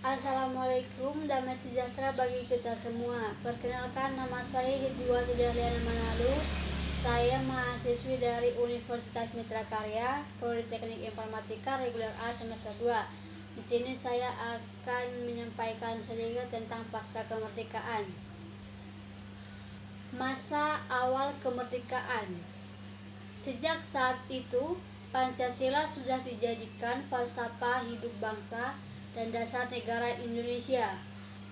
Assalamualaikum, damai sejahtera bagi kita semua. Perkenalkan, nama saya Hidwati Dahliana Manalu. Saya mahasiswi dari Universitas Mitra Karya, Prodi Teknik Informatika Reguler A semester 2. Di sini saya akan menyampaikan sedikit tentang pasca kemerdekaan. Masa awal kemerdekaan. Sejak saat itu, Pancasila sudah dijadikan falsafah hidup bangsa dan dasar negara Indonesia.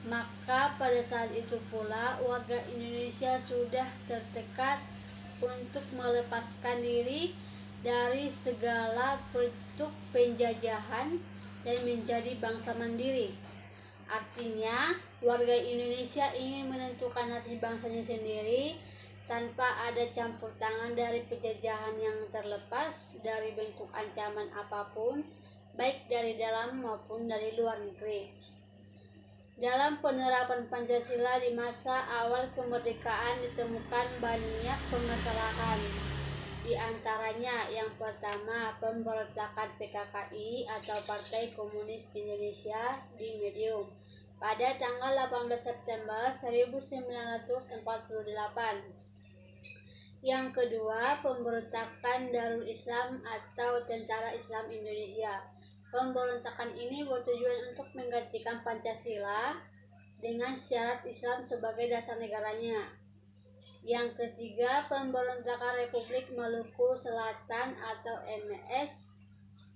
Maka pada saat itu pula warga Indonesia sudah tertekat untuk melepaskan diri dari segala bentuk penjajahan dan menjadi bangsa mandiri. Artinya, warga Indonesia ingin menentukan nasib bangsanya sendiri tanpa ada campur tangan dari penjajahan yang terlepas dari bentuk ancaman apapun, baik dari dalam maupun dari luar negeri. Dalam penerapan Pancasila di masa awal kemerdekaan ditemukan banyak permasalahan. Di antaranya yang pertama, pemberontakan PKKI atau Partai Komunis Indonesia di Medium pada tanggal 18 September 1948. Yang kedua, pemberontakan Darul Islam atau Tentara Islam Indonesia. Pemberontakan ini bertujuan untuk menggantikan Pancasila dengan syarat Islam sebagai dasar negaranya. Yang ketiga, pemberontakan Republik Maluku Selatan atau MNS.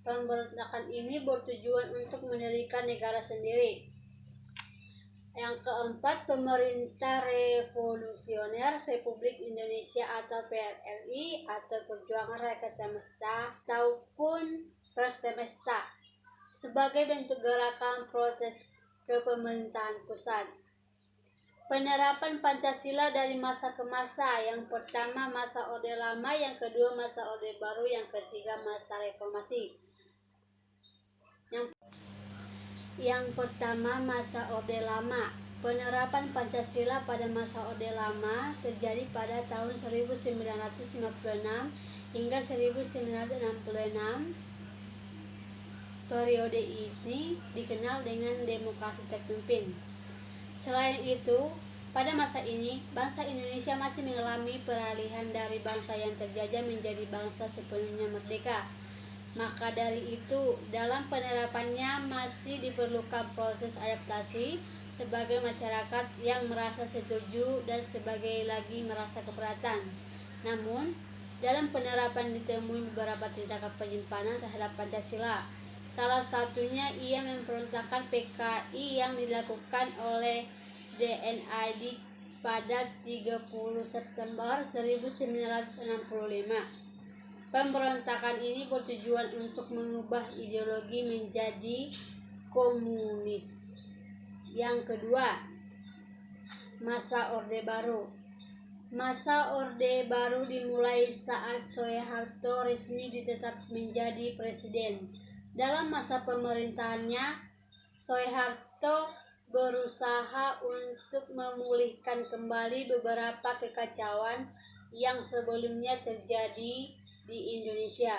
Pemberontakan ini bertujuan untuk mendirikan negara sendiri. Yang keempat, pemerintah revolusioner Republik Indonesia atau PRRI atau Perjuangan Rakyat Semesta ataupun Persemesta sebagai bentuk gerakan protes ke pemerintahan pusat. Penerapan Pancasila dari masa ke masa. Yang pertama masa Orde Lama, yang kedua masa Orde Baru, yang ketiga masa reformasi. Yang pertama, masa Orde Lama. Penerapan Pancasila pada masa Orde Lama terjadi pada tahun 1956 hingga 1966. Periode ini dikenal dengan demokrasi terpimpin. Selain itu, pada masa ini, bangsa Indonesia masih mengalami peralihan dari bangsa yang terjajah menjadi bangsa sepenuhnya merdeka. Maka dari itu, dalam penerapannya masih diperlukan proses adaptasi sebagai masyarakat yang merasa setuju dan sebagai lagi merasa keberatan. Namun, dalam penerapan ditemui beberapa tindakan penyimpanan terhadap Pancasila. Salah satunya ia memberontakkan PKI yang dilakukan oleh DNID pada 30 September 1965. Pemberontakan ini bertujuan untuk mengubah ideologi menjadi komunis. Yang kedua, masa Orde Baru. Masa Orde Baru dimulai saat Soeharto resmi ditetap menjadi presiden. Dalam masa pemerintahannya, Soeharto berusaha untuk memulihkan kembali beberapa kekacauan yang sebelumnya terjadi di Indonesia.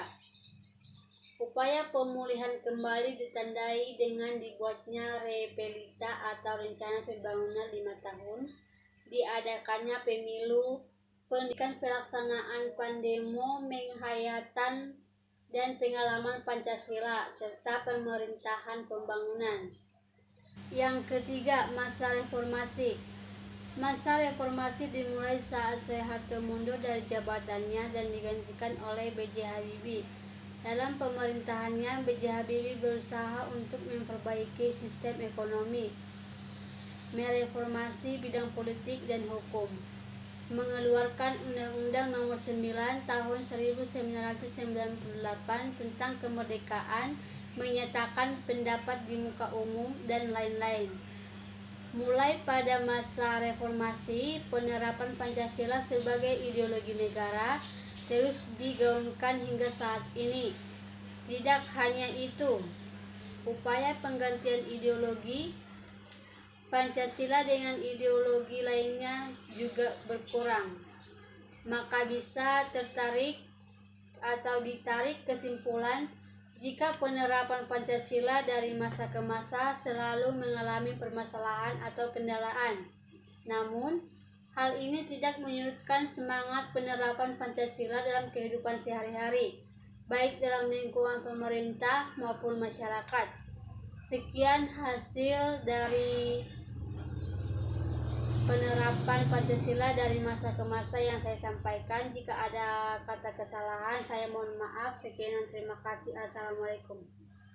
Upaya pemulihan kembali ditandai dengan dibuatnya Repelita atau Rencana Pembangunan 5 tahun, diadakannya pemilu, pendidikan pelaksanaan pandemo, menghayatan dan pengalaman Pancasila, serta pemerintahan pembangunan. Yang ketiga, masa reformasi. Masa reformasi dimulai saat Soeharto mundur dari jabatannya dan digantikan oleh B.J. Habibie. Dalam pemerintahannya, B.J. Habibie berusaha untuk memperbaiki sistem ekonomi, mereformasi bidang politik dan hukum, mengeluarkan Undang-Undang Nomor 9 Tahun 1998 tentang kemerdekaan, menyatakan pendapat di muka umum, dan lain-lain. Mulai pada masa reformasi, penerapan Pancasila sebagai ideologi negara terus digaungkan hingga saat ini. Tidak hanya itu, upaya penggantian ideologi Pancasila dengan ideologi lainnya juga berkurang. Maka bisa ditarik kesimpulan Jika penerapan Pancasila dari masa ke masa selalu mengalami permasalahan atau kendalaan, namun hal ini tidak menyurutkan semangat penerapan Pancasila dalam kehidupan sehari-hari, baik dalam lingkungan pemerintah maupun masyarakat. Sekian hasil dari penerapan Pancasila dari masa ke masa yang saya sampaikan. Jika ada kata kesalahan, saya mohon maaf. Sekian dan terima kasih. Assalamualaikum.